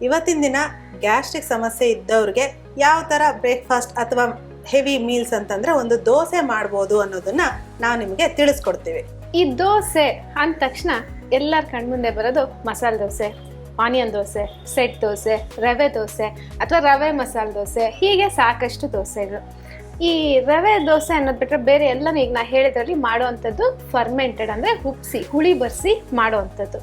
ಇವತ್ತಿನ ದಿನ ಗ್ಯಾಸ್ಟ್ರಿಕ್ ಸಮಸ್ಯೆ ಇದ್ದವ್ರಿಗೆ ಯಾವ ಥರ ಬ್ರೇಕ್ಫಾಸ್ಟ್ ಅಥವಾ ಹೆವಿ ಮೀಲ್ಸ್ ಅಂತಂದರೆ ಒಂದು ದೋಸೆ ಮಾಡ್ಬೋದು ಅನ್ನೋದನ್ನ ನಾವು ನಿಮಗೆ ತಿಳಿಸ್ಕೊಡ್ತೀವಿ. ಈ ದೋಸೆ ಅಂದ ತಕ್ಷಣ ಎಲ್ಲರ ಕಣ್ಮುಂದೆ ಬರೋದು ಮಸಾಲೆ ದೋಸೆ, ಆನಿಯನ್ ದೋಸೆ, ಸೆಟ್ ದೋಸೆ, ರವೆ ದೋಸೆ ಅಥವಾ ರವೆ ಮಸಾಲೆ ದೋಸೆ, ಹೀಗೆ ಸಾಕಷ್ಟು ದೋಸೆಗಳು. ಈ ರವೆ ದೋಸೆ ಅನ್ನೋದು ಬಿಟ್ಟರೆ ಬೇರೆ ಎಲ್ಲನೂ ಈಗ ನಾ ಹೇಳಿದ್ರಲ್ಲಿ ಮಾಡೋವಂಥದ್ದು ಫರ್ಮೆಂಟೆಡ್, ಅಂದರೆ ಉಪ್ಪಿಸಿ ಹುಳಿ ಬರೆಸಿ ಮಾಡೋವಂಥದ್ದು.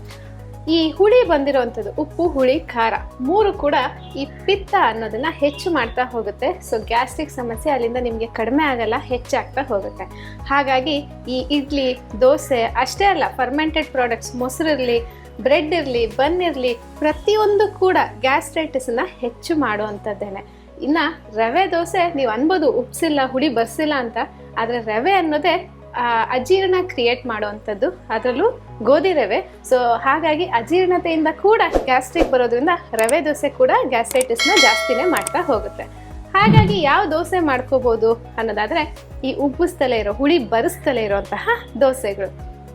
ಈ ಹುಳಿ ಬಂದಿರೋವಂಥದ್ದು ಉಪ್ಪು, ಹುಳಿ, ಖಾರ ಮೂರು ಕೂಡ ಈ ಪಿತ್ತ ಅನ್ನೋದನ್ನ ಹೆಚ್ಚು ಮಾಡ್ತಾ ಹೋಗುತ್ತೆ. ಸೊ ಗ್ಯಾಸ್ಟ್ರಿಕ್ ಸಮಸ್ಯೆ ಅಲ್ಲಿಂದ ನಿಮಗೆ ಕಡಿಮೆ ಆಗಲ್ಲ, ಹೆಚ್ಚಾಗ್ತಾ ಹೋಗುತ್ತೆ. ಹಾಗಾಗಿ ಈ ಇಡ್ಲಿ, ದೋಸೆ ಅಷ್ಟೇ ಅಲ್ಲ, ಫರ್ಮೆಂಟೆಡ್ ಪ್ರಾಡಕ್ಟ್ಸ್, ಮೊಸರಿರಲಿ, ಬ್ರೆಡ್ ಇರಲಿ, ಬನ್ ಇರಲಿ, ಪ್ರತಿಯೊಂದು ಕೂಡ ಗ್ಯಾಸ್ಟ್ರೈಟಿಸನ್ನ ಹೆಚ್ಚು ಮಾಡುವಂಥದ್ದೇನೆ. ಇನ್ನು ರವೆ ದೋಸೆ ನೀವು ಅನ್ಬೋದು ಉಪ್ಸಿಲ್ಲ, ಹುಳಿ ಬರ್ಸಿಲ್ಲ ಅಂತ, ಆದರೆ ರವೆ ಅನ್ನೋದೇ ಅಜೀರ್ಣ ಕ್ರಿಯೇಟ್ ಮಾಡುವಂಥದ್ದು, ಅದರಲ್ಲೂ ಗೋಧಿ ರವೆ. ಸೊ ಹಾಗಾಗಿ ಅಜೀರ್ಣತೆಯಿಂದ ಕೂಡ ಗ್ಯಾಸ್ಟ್ರಿಕ್ ಬರೋದ್ರಿಂದ ರವೆ ದೋಸೆ ಕೂಡ ಗ್ಯಾಸ್ಟ್ರೈಟಿಸ್ನ ಜಾಸ್ತಿನೇ ಮಾಡ್ತಾ ಹೋಗುತ್ತೆ. ಹಾಗಾಗಿ ಯಾವ ದೋಸೆ ಮಾಡ್ಕೋಬೋದು ಅನ್ನೋದಾದರೆ ಈ ಉಬ್ಬಿಸ್ತಲೇ ಇರೋ, ಹುಳಿ ಬರೆಸ್ತಲೇ ಇರೋಂತಹ ದೋಸೆಗಳು.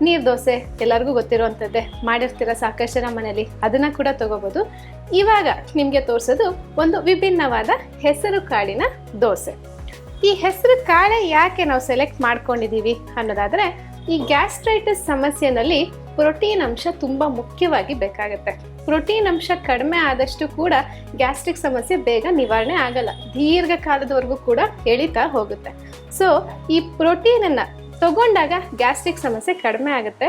ನೀರು ದೋಸೆ ಎಲ್ಲರಿಗೂ ಗೊತ್ತಿರೋವಂಥದ್ದೇ, ಮಾಡಿರ್ತೀರ ಸಾಕಷ್ಟು ಜನ ಮನೇಲಿ, ಅದನ್ನು ಕೂಡ ತಗೋಬೋದು. ಇವಾಗ ನಿಮಗೆ ತೋರಿಸೋದು ಒಂದು ವಿಭಿನ್ನವಾದ ಹೆಸರು ಕಾಳಿನ ದೋಸೆ. ಈ ಹೆಸರು ಕಾಳೆ ಯಾಕೆ ನಾವು ಸೆಲೆಕ್ಟ್ ಮಾಡ್ಕೊಂಡಿದ್ದೀವಿ ಅನ್ನೋದಾದರೆ, ಈ ಗ್ಯಾಸ್ಟ್ರೈಟಿಸ್ ಸಮಸ್ಯೆನಲ್ಲಿ ಪ್ರೋಟೀನ್ ಅಂಶ ತುಂಬ ಮುಖ್ಯವಾಗಿ ಬೇಕಾಗುತ್ತೆ. ಪ್ರೋಟೀನ್ ಅಂಶ ಕಡಿಮೆ ಆದಷ್ಟು ಕೂಡ ಗ್ಯಾಸ್ಟ್ರಿಕ್ ಸಮಸ್ಯೆ ಬೇಗ ನಿವಾರಣೆ ಆಗಲ್ಲ, ದೀರ್ಘಕಾಲದವರೆಗೂ ಕೂಡ ಎಳಿತಾ ಹೋಗುತ್ತೆ. ಸೊ ಈ ಪ್ರೋಟೀನನ್ನು ತಗೊಂಡಾಗ ಗ್ಯಾಸ್ಟ್ರಿಕ್ ಸಮಸ್ಯೆ ಕಡಿಮೆ ಆಗುತ್ತೆ.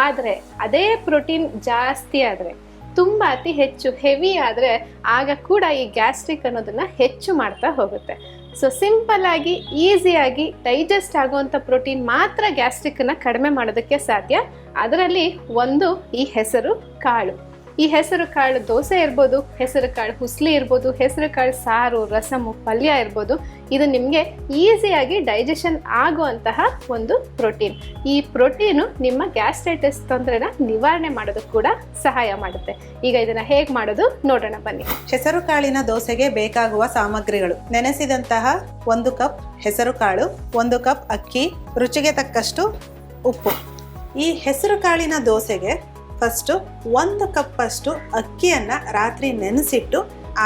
ಆದರೆ ಅದೇ ಪ್ರೋಟೀನ್ ಜಾಸ್ತಿ ಆದರೆ, ತುಂಬ ಅತಿ ಹೆಚ್ಚು ಹೆವಿ ಆದರೆ, ಆಗ ಕೂಡ ಈ ಗ್ಯಾಸ್ಟ್ರಿಕ್ ಅನ್ನೋದನ್ನ ಹೆಚ್ಚು ಮಾಡ್ತಾ ಹೋಗುತ್ತೆ. ಸೊ ಸಿಂಪಲ್ ಆಗಿ ಈಸಿಯಾಗಿ ಡೈಜೆಸ್ಟ್ ಆಗುವಂಥ ಪ್ರೋಟೀನ್ ಮಾತ್ರ ಗ್ಯಾಸ್ಟ್ರಿಕ್ಕನ್ನು ಕಡಿಮೆ ಮಾಡೋದಕ್ಕೆ ಸಾಧ್ಯ. ಅದರಲ್ಲಿ ಒಂದು ಈ ಹೆಸರು ಕಾಳು. ಈ ಹೆಸರು ಕಾಳು ದೋಸೆ ಇರ್ಬೋದು, ಹೆಸರು ಕಾಳು ಹುಸ್ಲಿ ಇರ್ಬೋದು, ಹೆಸರು ಕಾಳು ಸಾರು, ರಸಮು, ಪಲ್ಯ ಇರ್ಬೋದು. ಇದು ನಿಮಗೆ ಈಸಿಯಾಗಿ ಡೈಜೆಷನ್ ಆಗುವಂತಹ ಒಂದು ಪ್ರೋಟೀನ್. ಈ ಪ್ರೋಟೀನು ನಿಮ್ಮ ಗ್ಯಾಸ್ಟ್ರೈಟಿಸ್ ತೊಂದರೆನ ನಿವಾರಣೆ ಮಾಡೋದಕ್ಕೆ ಕೂಡ ಸಹಾಯ ಮಾಡುತ್ತೆ. ಈಗ ಇದನ್ನು ಹೇಗೆ ಮಾಡೋದು ನೋಡೋಣ ಬನ್ನಿ. ಹೆಸರು ಕಾಳಿನ ದೋಸೆಗೆ ಬೇಕಾಗುವ ಸಾಮಗ್ರಿಗಳು: ನೆನೆಸಿದಂತಹ 1 ಕಪ್ ಹೆಸರು ಕಾಳು, 1 ಕಪ್ ಅಕ್ಕಿ, ರುಚಿಗೆ ತಕ್ಕಷ್ಟು ಉಪ್ಪು. ಈ ಹೆಸರು ಕಾಳಿನ ದೋಸೆಗೆ ಫಸ್ಟು 1 ಕಪ್ಪಷ್ಟು ಅಕ್ಕಿಯನ್ನು ರಾತ್ರಿ ನೆನೆಸಿಟ್ಟು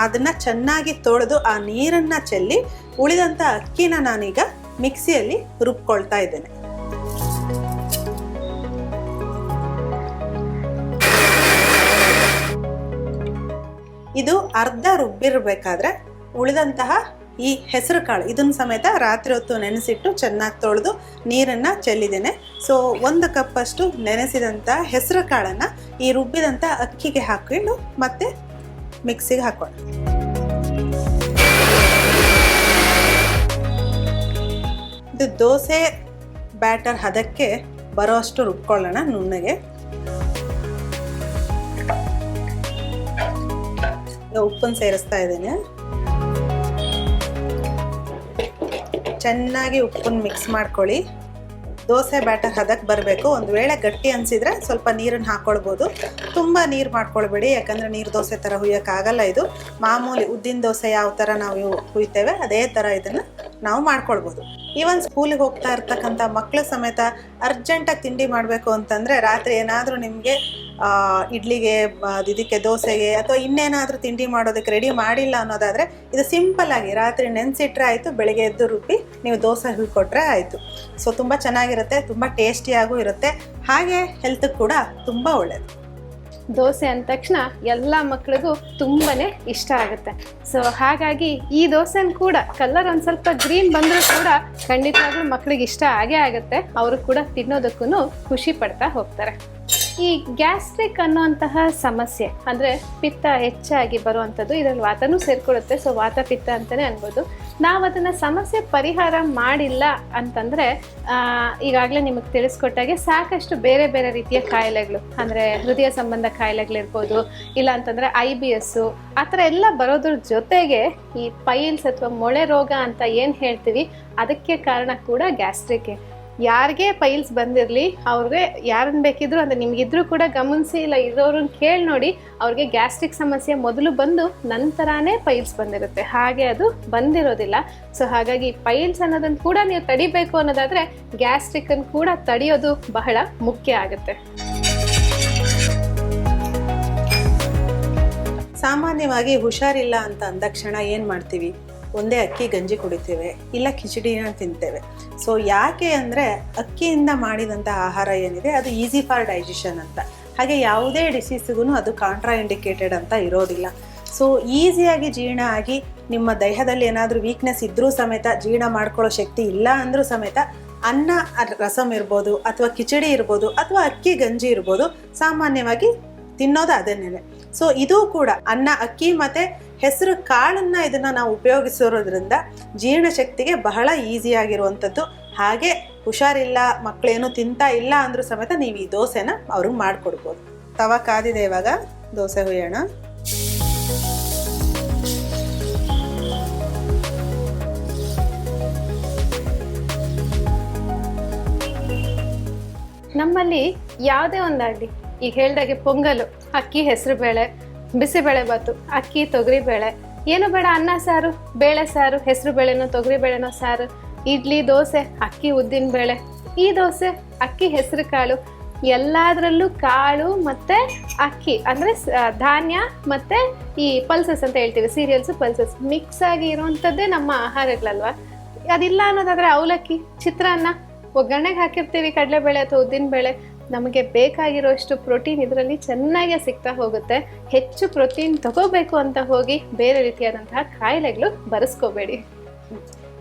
ಅದನ್ನು ಚೆನ್ನಾಗಿ ತೊಳೆದು ಆ ನೀರನ್ನು ಚೆಲ್ಲಿ ಉಳಿದಂಥ ಅಕ್ಕಿನ ನಾನೀಗ ಮಿಕ್ಸಿಯಲ್ಲಿ ರುಬ್ಕೊಳ್ತಾ ಇದ್ದೇನೆ. ಇದು ಅರ್ಧ ರುಬ್ಬಿರಬೇಕಾದ್ರೆ ಉಳಿದಂತಹ ಈ ಹೆಸರು ಕಾಳು ಇದನ್ನು ಸಮೇತ ರಾತ್ರಿ ಹೊತ್ತು ನೆನೆಸಿಟ್ಟು ಚೆನ್ನಾಗಿ ತೊಳೆದು ನೀರನ್ನು ಚೆಲ್ಲಿದ್ದೇನೆ. ಸೊ 1 ಕಪ್ಪಷ್ಟು ನೆನೆಸಿದಂಥ ಹೆಸರು ಕಾಳನ್ನು ಈ ರುಬ್ಬಿದಂಥ ಅಕ್ಕಿಗೆ ಹಾಕೊಂಡು ಮತ್ತೆ ಮಿಕ್ಸಿಗೆ ಹಾಕೋಣ. ಇದು ದೋಸೆ ಬ್ಯಾಟರ್ ಹದಕ್ಕೆ ಬರೋಷ್ಟು ರುಬ್ಕೊಳ್ಳೋಣ ನುಣ್ಣಗೆ. ಉಪ್ಪನ್ನು ಸೇರಿಸ್ತಾ ಇದ್ದೇನೆ. ಚೆನ್ನಾಗಿ ಉಪ್ಪನ್ನು ಮಿಕ್ಸ್ ಮಾಡ್ಕೊಳ್ಳಿ. ದೋಸೆ ಬ್ಯಾಟರ್ ಹದಕ್ಕೆ ಬರಬೇಕು. ಒಂದು ವೇಳೆ ಗಟ್ಟಿ ಅನಿಸಿದ್ರೆ ಸ್ವಲ್ಪ ನೀರನ್ನು ಹಾಕ್ಕೊಳ್ಬೋದು. ತುಂಬ ನೀರು ಮಾಡ್ಕೊಳ್ಬೇಡಿ, ಯಾಕಂದರೆ ನೀರು ದೋಸೆ ಥರ ಹುಯ್ಯೋಕ್ಕಾಗಲ್ಲ. ಇದು ಮಾಮೂಲಿ ಉದ್ದಿನ ದೋಸೆ ಯಾವ ಥರ ನಾವು ಹುಯ್ತೇವೆ ಅದೇ ಥರ ಇದನ್ನು ನಾವು ಮಾಡ್ಕೊಳ್ಬೋದು. ಈವನ್ ಸ್ಕೂಲಿಗೆ ಹೋಗ್ತಾ ಇರ್ತಕ್ಕಂಥ ಮಕ್ಕಳು ಸಮೇತ ಅರ್ಜೆಂಟಾಗಿ ತಿಂಡಿ ಮಾಡಬೇಕು ಅಂತಂದರೆ ರಾತ್ರಿ ಏನಾದರೂ ನಿಮಗೆ ಇಡ್ಲಿಗೆ, ಇದಕ್ಕೆ ದೋಸೆಗೆ ಅಥವಾ ಇನ್ನೇನಾದರೂ ತಿಂಡಿ ಮಾಡೋದಕ್ಕೆ ರೆಡಿ ಮಾಡಿಲ್ಲ ಅನ್ನೋದಾದರೆ ಇದು ಸಿಂಪಲ್ಲಾಗಿ ರಾತ್ರಿ ನೆನೆಸಿಟ್ರೆ ಆಯಿತು, ಬೆಳಗ್ಗೆ ಎದ್ದು ರುಬ್ಬಿ ನೀವು ದೋಸೆ ಹುಯ್ಕೊಟ್ರೆ ಆಯಿತು. ಸೊ ತುಂಬ ಚೆನ್ನಾಗಿರುತ್ತೆ, ತುಂಬ ಟೇಸ್ಟಿಯಾಗೂ ಇರುತ್ತೆ, ಹಾಗೆ ಹೆಲ್ತ್ಗೆ ಕೂಡ ತುಂಬ ಒಳ್ಳೆಯದು. ದೋಸೆ ಅಂದ ತಕ್ಷಣ ಎಲ್ಲ ಮಕ್ಕಳಿಗೂ ತುಂಬಾ ಇಷ್ಟ ಆಗುತ್ತೆ. ಸೊ ಹಾಗಾಗಿ ಈ ದೋಸೆನ ಕೂಡ ಕಲರ್ ಒಂದು ಸ್ವಲ್ಪ ಗ್ರೀನ್ ಬಂದರೂ ಕೂಡ ಖಂಡಿತವಾಗ್ಲೂ ಮಕ್ಕಳಿಗೆ ಇಷ್ಟ ಆಗೇ ಆಗುತ್ತೆ. ಅವರು ಕೂಡ ತಿನ್ನೋದಕ್ಕೂ ಖುಷಿ ಪಡ್ತಾ ಹೋಗ್ತಾರೆ. ಈ ಗ್ಯಾಸ್ಟ್ರಿಕ್ ಅನ್ನುವಂತಹ ಸಮಸ್ಯೆ ಅಂದರೆ ಪಿತ್ತ ಹೆಚ್ಚಾಗಿ ಬರುವಂಥದ್ದು, ಇದರಲ್ಲಿ ವಾತನೂ ಸೇರಿಕೊಳ್ಳುತ್ತೆ. ಸೊ ವಾತ ಪಿತ್ತ ಅಂತಲೇ ಅನ್ಬೋದು. ನಾವು ಅದನ್ನು ಸಮಸ್ಯೆ ಪರಿಹಾರ ಮಾಡಿಲ್ಲ ಅಂತಂದರೆ ಈಗಾಗಲೇ ನಿಮಗೆ ತಿಳಿಸ್ಕೊಟ್ಟಾಗೆ ಸಾಕಷ್ಟು ಬೇರೆ ಬೇರೆ ರೀತಿಯ ಕಾಯಿಲೆಗಳು, ಅಂದರೆ ಹೃದಯ ಸಂಬಂಧ ಕಾಯಿಲೆಗಳಿರ್ಬೋದು, ಇಲ್ಲ ಅಂತಂದರೆ IBS ಆ ಥರ ಎಲ್ಲ ಬರೋದ್ರ ಜೊತೆಗೆ ಈ ಪೈಲ್ಸ್ ಅಥವಾ ಮೊಳೆ ರೋಗ ಅಂತ ಏನು ಹೇಳ್ತೀವಿ ಅದಕ್ಕೆ ಕಾರಣ ಕೂಡ ಗ್ಯಾಸ್ಟ್ರಿಕ್. ಯಾರಿಗೆ ಪೈಲ್ಸ್ ಬಂದಿರಲಿ ಅವ್ರಿಗೆ ಯಾರನ್ನು ಬೇಕಿದ್ರು, ಅಂದರೆ ನಿಮಗಿದ್ರೂ ಕೂಡ ಗಮನಿಸಿ, ಇಲ್ಲ ಇರೋರನ್ನ ಕೇಳಿ ನೋಡಿ, ಅವ್ರಿಗೆ ಗ್ಯಾಸ್ಟ್ರಿಕ್ ಸಮಸ್ಯೆ ಮೊದಲು ಬಂದು ನಂತರನೇ ಪೈಲ್ಸ್ ಬಂದಿರುತ್ತೆ, ಹಾಗೆ ಅದು ಬಂದಿರೋದಿಲ್ಲ. ಸೊ ಹಾಗಾಗಿ ಪೈಲ್ಸ್ ಅನ್ನೋದನ್ನು ಕೂಡ ನೀವು ತಡಿಬೇಕು ಅನ್ನೋದಾದರೆ ಗ್ಯಾಸ್ಟ್ರಿಕ್ಕನ್ನು ಕೂಡ ತಡೆಯೋದು ಬಹಳ ಮುಖ್ಯ ಆಗುತ್ತೆ. ಸಾಮಾನ್ಯವಾಗಿ ಹುಷಾರಿಲ್ಲ ಅಂತ ಅಂದಕ್ಷಣ ಏನು ಮಾಡ್ತೀವಿ, ಒಂದೇ ಅಕ್ಕಿ ಗಂಜಿ ಕುಡಿತೇವೆ, ಇಲ್ಲ ಕಿಚಡಿನ ತಿಂತೇವೆ. ಸೊ ಯಾಕೆ ಅಂದರೆ ಅಕ್ಕಿಯಿಂದ ಮಾಡಿದಂಥ ಆಹಾರ ಏನಿದೆ ಅದು ಈಸಿ ಫಾರ್ ಡೈಜೆಷನ್ ಅಂತ. ಹಾಗೆ ಯಾವುದೇ ಡಿಸೀಸ್ಗೂ ಅದು ಕಾಂಟ್ರಾ ಇಂಡಿಕೇಟೆಡ್ ಅಂತ ಇರೋದಿಲ್ಲ. ಸೊ ಈಸಿಯಾಗಿ ಜೀರ್ಣ ಆಗಿ ನಿಮ್ಮ ದೇಹದಲ್ಲಿ ಏನಾದರೂ ವೀಕ್ನೆಸ್ ಇದ್ದರೂ ಸಮೇತ, ಜೀರ್ಣ ಮಾಡ್ಕೊಳ್ಳೋ ಶಕ್ತಿ ಇಲ್ಲ ಅಂದರೂ ಸಮೇತ, ಅನ್ನ ರಸಮ್ ಇರ್ಬೋದು ಅಥವಾ ಕಿಚಡಿ ಇರ್ಬೋದು ಅಥವಾ ಅಕ್ಕಿ ಗಂಜಿ ಇರ್ಬೋದು, ಸಾಮಾನ್ಯವಾಗಿ ತಿನ್ನೋದು ಅದನ್ನೇ. ಸೊ ಇದು ಕೂಡ ಅನ್ನ, ಅಕ್ಕಿ ಮತ್ತು ಹೆಸರು ಕಾಳನ್ನು ಇದನ್ನು ನಾವು ಉಪಯೋಗಿಸಿರೋದ್ರಿಂದ ಜೀರ್ಣಶಕ್ತಿಗೆ ಬಹಳ ಈಸಿಯಾಗಿರುವಂಥದ್ದು. ಹಾಗೆ ಹುಷಾರಿಲ್ಲ, ಮಕ್ಕಳೇನು ತಿಂತಾ ಇಲ್ಲ ಅಂದರೂ ಸಮೇತ ನೀವು ಈ ದೋಸೆನ ಅವ್ರಿಗೆ ಮಾಡಿಕೊಡ್ಬೋದು. ತವ ಕಾದಿದೆ, ಇವಾಗ ದೋಸೆ ಹುಯ್ಯೋಣ. ನಮ್ಮಲ್ಲಿ ಯಾವುದೇ ಒಂದಾಗಲಿ, ಈಗ ಹೇಳ್ದಾಗೆ ಪೊಂಗಲು, ಅಕ್ಕಿ ಹೆಸರು ಬೇಳೆ, ಬಿಸಿಬೇಳೆ ಬಾತು, ಅಕ್ಕಿ ತೊಗರಿ ಬೇಳೆ, ಏನು ಬೇಡ, ಅನ್ನ ಸಾರು, ಬೇಳೆ ಸಾರು, ಹೆಸರು ಬೇಳೆನೋ ತೊಗರಿ ಬೇಳೆನೋ ಸಾರು, ಇಡ್ಲಿ, ದೋಸೆ, ಅಕ್ಕಿ ಉದ್ದಿನ ಬೇಳೆ, ಈ ದೋಸೆ ಅಕ್ಕಿ ಹೆಸರು ಕಾಳು, ಎಲ್ಲದರಲ್ಲೂ ಕಾಳು ಮತ್ತು ಅಕ್ಕಿ ಅಂದರೆ ಧಾನ್ಯ ಮತ್ತು ಈ ಪಲ್ಸಸ್ ಅಂತ ಹೇಳ್ತೀವಿ, ಸೀರಿಯಲ್ಸು ಪಲ್ಸಸ್ ಮಿಕ್ಸ್ ಆಗಿ ಇರುವಂಥದ್ದೇ ನಮ್ಮ ಆಹಾರಗಳಲ್ವ. ಅದಿಲ್ಲ ಅನ್ನೋದಾದರೆ ಅವಲಕ್ಕಿ, ಚಿತ್ರಾನ್ನ, ಒಗ್ಗರಣೆಗೆ ಹಾಕಿರ್ತೀವಿ ಕಡಲೆಬೇಳೆ ಅಥವಾ ಉದ್ದಿನಬೇಳೆ, ನಮಗೆ ಬೇಕಾಗಿರೋಷ್ಟು ಪ್ರೋಟೀನ್ ಇದರಲ್ಲಿ ಚೆನ್ನಾಗಿ ಸಿಗ್ತಾ ಹೋಗುತ್ತೆ. ಹೆಚ್ಚು ಪ್ರೋಟೀನ್ ತಗೋಬೇಕು ಅಂತ ಹೋಗಿ ಬೇರೆ ರೀತಿಯಾದಂತಹ ಕಾಯಿಲೆಗಳು ಬರೆಸ್ಕೋಬೇಡಿ.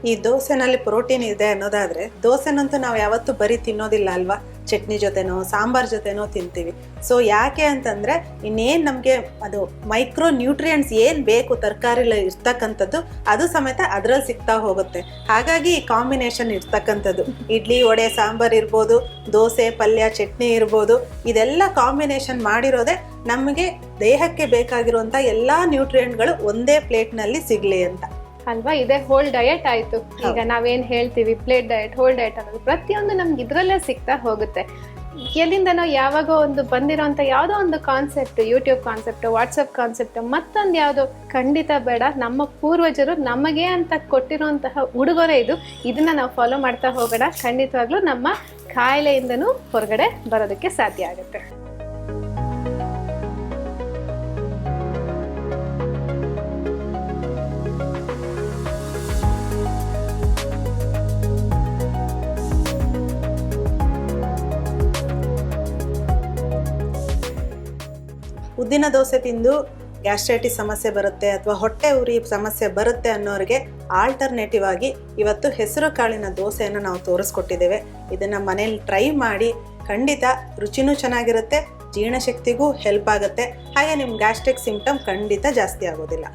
ಈ ದೋಸೆನಲ್ಲಿ ಪ್ರೋಟೀನ್ ಇದೆ ಅನ್ನೋದಾದರೆ, ದೋಸೆನಂತೂ ನಾವು ಯಾವತ್ತೂ ಬರೀ ತಿನ್ನೋದಿಲ್ಲ ಅಲ್ವಾ, ಚಟ್ನಿ ಜೊತೆನೋ ಸಾಂಬಾರ್ ಜೊತೆನೋ ತಿಂತೀವಿ. ಸೊ ಯಾಕೆ ಅಂತಂದರೆ ಇನ್ನೇನು ನಮಗೆ ಅದು ಮೈಕ್ರೋ ನ್ಯೂಟ್ರಿಯೆಂಟ್ಸ್ ಏನು ಬೇಕು ತರಕಾರಿಲಿ ಇರ್ತಕ್ಕಂಥದ್ದು ಅದು ಸಮೇತ ಅದರಲ್ಲಿ ಸಿಗ್ತಾ ಹೋಗುತ್ತೆ. ಹಾಗಾಗಿ ಈ ಕಾಂಬಿನೇಷನ್ ಇರ್ತಕ್ಕಂಥದ್ದು ಇಡ್ಲಿ, ವಡೆ, ಸಾಂಬಾರ್ ಇರ್ಬೋದು, ದೋಸೆ, ಪಲ್ಯ, ಚಟ್ನಿ ಇರ್ಬೋದು, ಇದೆಲ್ಲ ಕಾಂಬಿನೇಷನ್ ಮಾಡಿರೋದೇ ನಮಗೆ ದೇಹಕ್ಕೆ ಬೇಕಾಗಿರುವಂಥ ಎಲ್ಲ ನ್ಯೂಟ್ರಿಯೆಂಟ್ಗಳು ಒಂದೇ ಪ್ಲೇಟ್ನಲ್ಲಿ ಸಿಗಲಿ ಅಂತ ಅಲ್ವಾ. ಇದೇ ಹೋಲ್ ಡಯಟ್ ಆಯಿತು. ಈಗ ನಾವೇನು ಹೇಳ್ತೀವಿ ಪ್ಲೇಟ್ ಡಯಟ್, ಹೋಲ್ ಡಯಟ್ ಅನ್ನೋದು ಪ್ರತಿಯೊಂದು ನಮ್ಗೆ ಇದರಲ್ಲೇ ಸಿಗ್ತಾ ಹೋಗುತ್ತೆ. ಎಲ್ಲಿಂದನೋ ಯಾವಾಗೋ ಒಂದು ಬಂದಿರೋಂಥ ಯಾವುದೋ ಒಂದು concept, YouTube concept, WhatsApp concept, ಮತ್ತೊಂದು ಯಾವುದೋ ಖಂಡಿತ ಬೇಡ. ನಮ್ಮ ಪೂರ್ವಜರು ನಮಗೆ ಅಂತ ಕೊಟ್ಟಿರೋಂತಹ ಉಡುಗೊರೆ ಇದು. ಇದನ್ನು ನಾವು ಫಾಲೋ ಮಾಡ್ತಾ ಹೋಗೋಣ. ಖಂಡಿತವಾಗ್ಲೂ ನಮ್ಮ ಕಾಯಿಲೆಯಿಂದನೂ ಹೊರಗಡೆ ಬರೋದಕ್ಕೆ ಸಾಧ್ಯ ಆಗುತ್ತೆ. ಉದ್ದಿನ ದೋಸೆ ತಿಂದು ಗ್ಯಾಸ್ಟ್ರೈಟಿಸ್ ಸಮಸ್ಯೆ ಬರುತ್ತೆ ಅಥವಾ ಹೊಟ್ಟೆ ಉರಿ ಸಮಸ್ಯೆ ಬರುತ್ತೆ ಅನ್ನೋರಿಗೆ ಆಲ್ಟರ್ನೇಟಿವ್ ಆಗಿ ಇವತ್ತು ಹೆಸರು ಕಾಳಿನ ದೋಸೆಯನ್ನು ನಾವು ತೋರಿಸ್ಕೊಟ್ಟಿದ್ದೇವೆ. ಇದನ್ನು ಮನೇಲಿ ಟ್ರೈ ಮಾಡಿ, ಖಂಡಿತ ರುಚಿನೂ ಚೆನ್ನಾಗಿರುತ್ತೆ, ಜೀರ್ಣಶಕ್ತಿಗೂ ಹೆಲ್ಪ್ ಆಗುತ್ತೆ, ಹಾಗೆ ನಿಮ್ಮ ಗ್ಯಾಸ್ಟ್ರಿಕ್ ಸಿಂಪ್ಟಮ್ ಖಂಡಿತ ಜಾಸ್ತಿ ಆಗೋದಿಲ್ಲ.